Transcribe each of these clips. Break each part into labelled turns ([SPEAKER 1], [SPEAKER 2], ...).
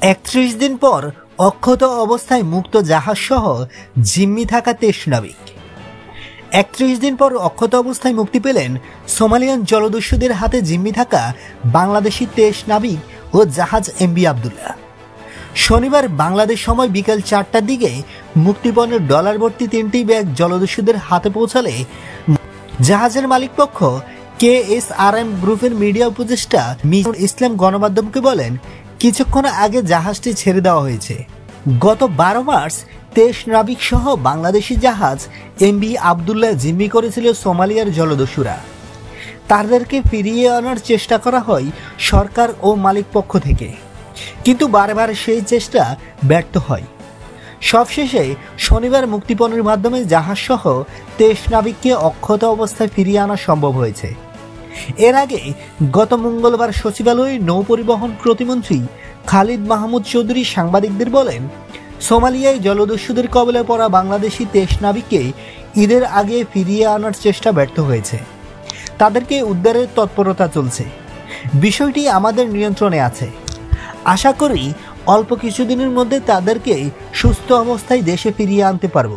[SPEAKER 1] 31 দিন পর অক্ষত অবস্থায় মুক্ত জাহাজ সহ জিম্মি থাকা 23 নাবিক। 31 দিন পর অক্ষত অবস্থায় মুক্তি পেলেন সোমালিয়ান জলদস্যুদের হাতে জিম্মি থাকা বাংলাদেশি 23 নাবিক ও জাহাজ এমভি আবদুল্লাহ। শনিবার বাংলাদেশ সময় বিকাল 4টার দিকে মুক্তিপণের ডলার ভর্তি 3টি ব্যাগ জলদস্যুদের হাতে পৌঁছালে জাহাজের মালিকপক্ষ KSRM গ্রুপের মিডিয়া উপদেষ্টা মিজানুল ইসলাম গণমাধ্যমকে বলেন, কিছুক্ষণ আগে জাহাজটি ছেড়ে দেওয়া হয়েছে। গত 12 মার্চ 23 নাবিক সহ বাংলাদেশি জাহাজ এমভি আবদুল্লাহ জিম্মি করেছিল সোমালিয়ার জলদস্যুরা। তাদেরকে ফিরিয়ে আনার চেষ্টা করা হয় সরকার ও মালিক পক্ষ থেকে, কিন্তু বারবার সেই চেষ্টা ব্যর্থ হয়। সবশেষে শনিবার মুক্তিপণের মাধ্যমে জাহাজ সহ 23 নাবিককে অক্ষত অবস্থায় ফিরিয়ে আনা সম্ভব হয়েছে। এর আগে গত মঙ্গলবার সচিবালয়ে নৌপরিবহন প্রতিমন্ত্রী খালিদ মাহমুদ চৌধুরী সাংবাদিকদের বলেন, সোমালিয়ায় জলদস্যুদের কবলে পড়া বাংলাদেশি 23 নাবিককে ঈদের আগে ফিরিয়ে আনার চেষ্টা ব্যর্থ হয়েছে। তাদেরকে উদ্ধারের তৎপরতা চলছে। বিষয়টি আমাদের নিয়ন্ত্রণে আছে। আশা করি অল্প কিছুদিনের মধ্যে তাদেরকে সুস্থ অবস্থায় দেশে ফিরিয়ে আনতে পারব।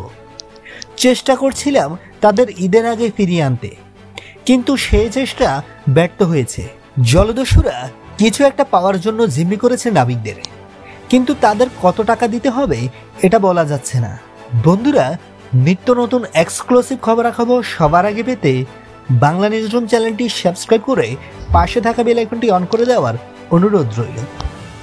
[SPEAKER 1] চেষ্টা করছিলাম তাদের ঈদের আগে ফিরিয়ে আনতে, কিন্তু সেই চেষ্টা ব্যর্থ হয়েছে। জলদস্যুরা কিছু একটা পাওয়ার জন্য জিম্মি করেছে নাবিকদের, কিন্তু তাদের কত টাকা দিতে হবে এটা বলা যাচ্ছে না। বন্ধুরা, নিত্য নতুন এক্সক্লুসিভ খবরাখবর সবার আগে পেতে বাংলা নিউজরুম চ্যানেলটি সাবস্ক্রাইব করে পাশে থাকা বেল আইকনটি অন করে দেওয়ার অনুরোধ রইল।